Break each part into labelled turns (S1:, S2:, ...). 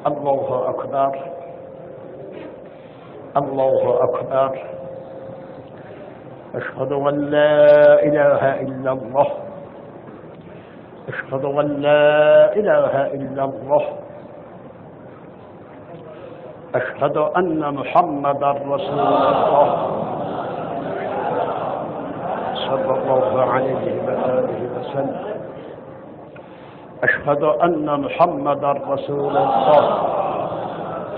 S1: الله أكبر الله أكبر. أشهد أن لا إله إلا الله أشهد أن لا إله إلا الله. أشهد أن محمدا رسول الله صلى الله عليه وآله وسلم. أشهد أن محمدا رسول الله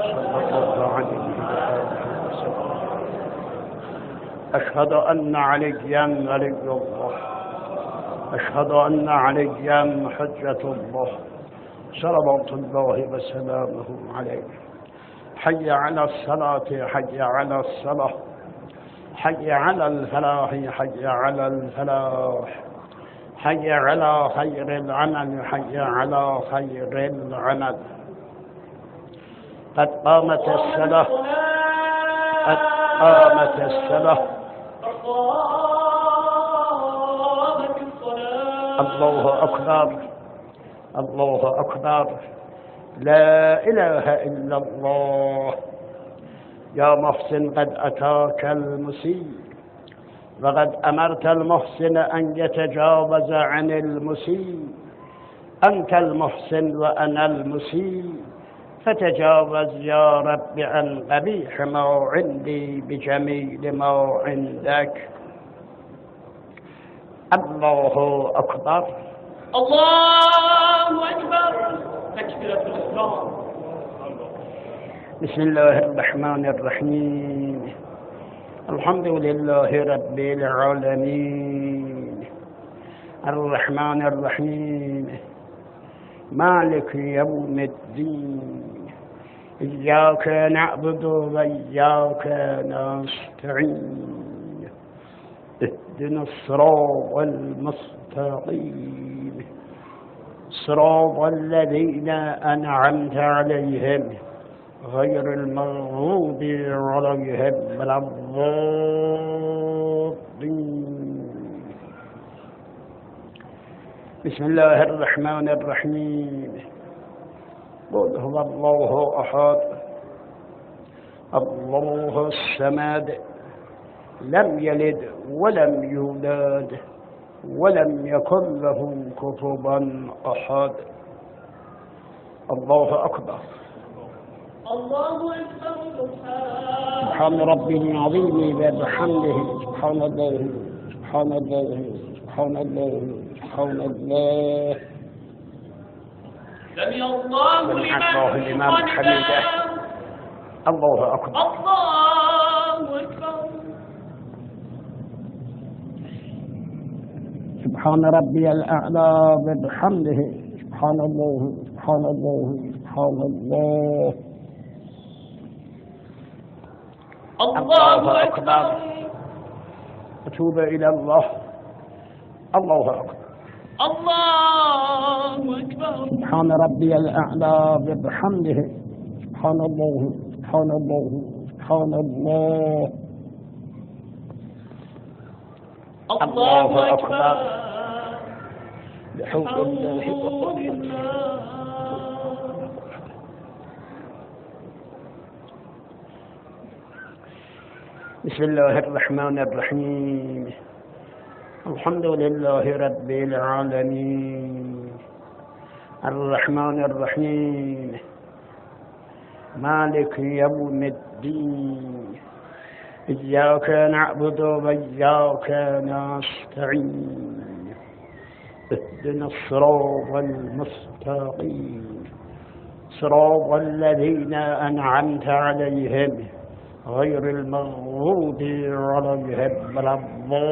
S1: صلى الله عليه وآله وسلم. أشهد أن عليا ولي الله أشهد أن عليا حجة الله صلوات الله وسلامه عليه. حي على الصلاة حي على الصلاة حي على الفلاح حي على الفلاح حي على خير العمل حي على خير العمل. قد قامت الصلاة قد قامت الصلاة. الله أكبر الله أكبر. لا إله إلا الله. يا محسن قد أتاك المسيء وقد أمرت المحسن أن يتجاوز عن المسيء. أنت المحسن وأنا المسيء فتجاوز يا رب عن قبيح ما عندي بجميل ما عندك. الله أكبر
S2: الله أكبر. تكبيرة الإحرام.
S1: بسم الله الرحمن الرحيم. الحمد لله رب العالمين الرحمن الرحيم مالك يوم الدين. إياك نعبد وإياك نستعين. اهدنا الصراط المستقيم صراط الذين أنعمت عليهم غير المغضوب عليهم ولا الضالين. بسم الله الرحمن الرحيم. قل هو الله أحد الله الصمد لم يلد ولم يولد ولم يكن له كفوا أحد. الله أكبر.
S2: الله أكبر.
S1: سبحان ربه العظيم وبحمده. سبحان الله سبحان الله سبحان الله سبحان الله.
S2: سمع الله لمن حمده.
S1: الله أكبر.
S2: الله أكبر.
S1: سبحان ربي الأعلى وبحمده. سبحان الله سبحان الله سبحان الله.
S2: الله أكبر.
S1: أتوب إلى الله. الله أكبر.
S2: الله أكبر.
S1: سبحان ربي الأعلى وبحمده. سبحان الله سبحان الله سبحان الله. الله أكبر. بحول الله وقوته. بسم الله الرحمن الرحيم. الحمد لله رب العالمين الرحمن الرحيم مالك يوم الدين. إياك نعبد وإياك نستعين. اهدنا الصراط المستقيم صراط الذين أنعمت عليهم غير المغضوب عليهم ولا الضالين.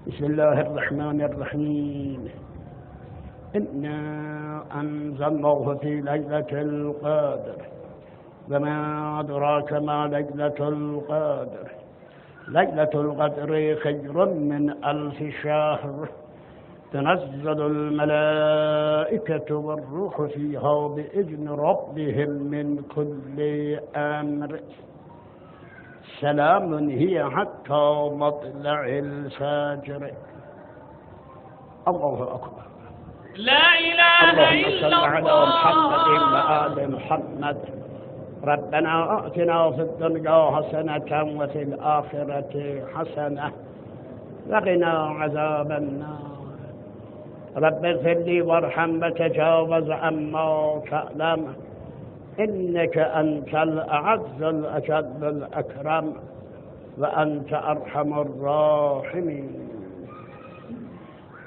S1: بسم الله الرحمن الرحيم. إنا أنزلناه في ليلة القدر وما أدراك ما ليلة القدر. ليلة القدر خير من 1000 شهر. تنزل الملائكة والروح فيها بإذن ربهم من كل أمر. سلام هي حتى مطلع الفجر. الله أكبر.
S2: لا إله
S1: اللهم
S2: إلا
S1: صل على محمد
S2: الله.
S1: وآل محمد. ربنا آتنا في الدنيا حسنة وفي الآخرة حسنة وقنا عذاب النار. رب اغفر لي وارحم وتجاوز عما تعلم إنك أنت الأعز الأجل الأكرم وأنت أرحم الراحمين.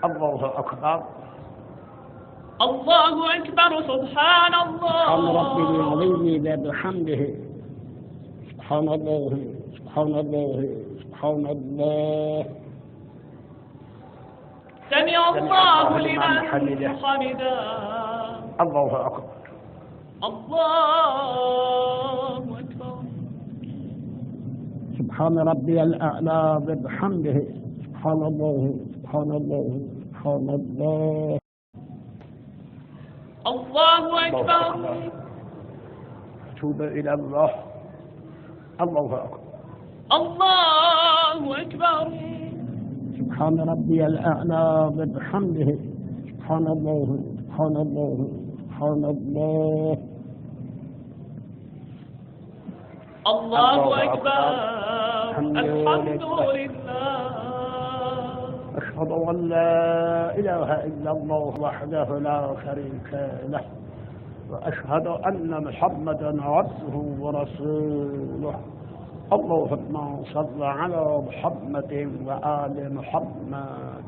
S1: الله أكبر.
S2: الله أكبر. سبحان
S1: سبحان ربي
S2: الله.
S1: العظيم وبحمده. سبحان الله سبحان الله سبحان الله.
S2: سمع الله لمن
S1: حمده.
S2: حمده.
S1: الله أكبر.
S2: الله أكبر.
S1: سبحان ربي الأعلى وبحمده. سبحان الله سبحان الله سبحان الله.
S2: الله أكبر.
S1: توب إلى الله. الله أكبر.
S2: الله أكبر.
S1: سبحان ربي الأعلى وبحمده. سبحان الله سبحان الله سبحان الله.
S2: الله أكبر. الحمد لله.
S1: أشهد أن لا إله إلا الله وحده لا شريك له وأشهد أن محمدا عبده ورسوله. اللهم صل على محمد وآل محمد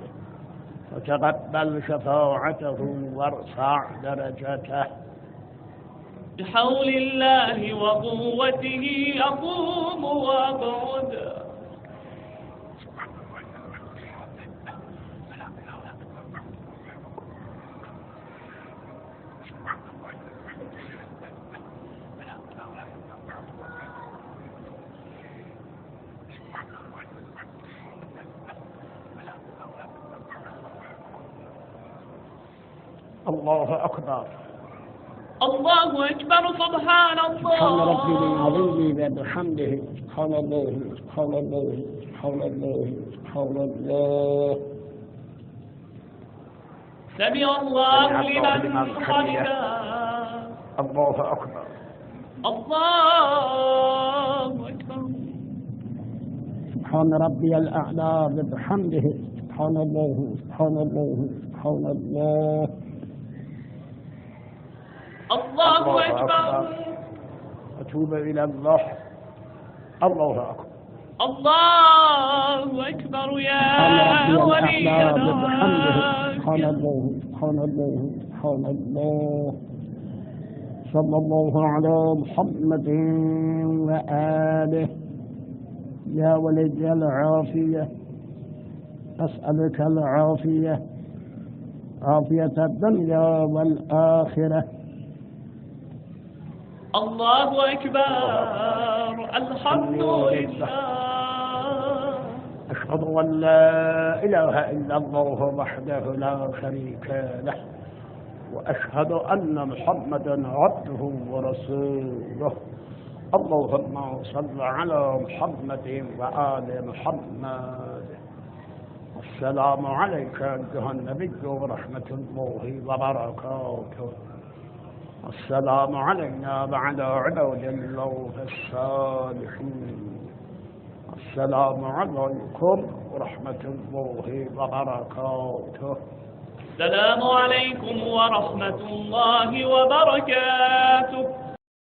S1: وتقبل شفاعته وارفع درجته.
S2: بحول الله وقوته أقوم وأقعد.
S1: الله أكبر.
S2: الله أكبر. سبحان
S1: سبحان ربي
S2: الله.
S1: العظيم وبحمده. سبحان الله سبحان الله سبحان الله سبحان الله.
S2: سمع الله لمن حمده.
S1: الله أكبر.
S2: الله أكبر.
S1: سبحان ربي الأعلى وبحمده. سبحان الله سبحان الله سبحان الله.
S2: الله أكبر.
S1: أتوب إلى الله. الله أكبر.
S2: الله أكبر يا ولي
S1: وبحمده. سبحان
S2: الله.
S1: الله سبحان الله سبحان الله. صلى الله على محمد وآله. يا ولي العافية أسألك العافية عافية الدنيا والآخرة.
S2: الله أكبر. الحمد لله.
S1: أشهد أن لا إله إلا الله وحده لا شريك له وأشهد أن محمدا عبده ورسوله. اللهم صل على محمد وآل محمد. السلام عليك أيها النبي ورحمة الله وبركاته. السلام علينا وعلى عباد الله الصالحين. السلام عليكم ورحمة الله وبركاته.
S2: السلام عليكم ورحمة الله وبركاته.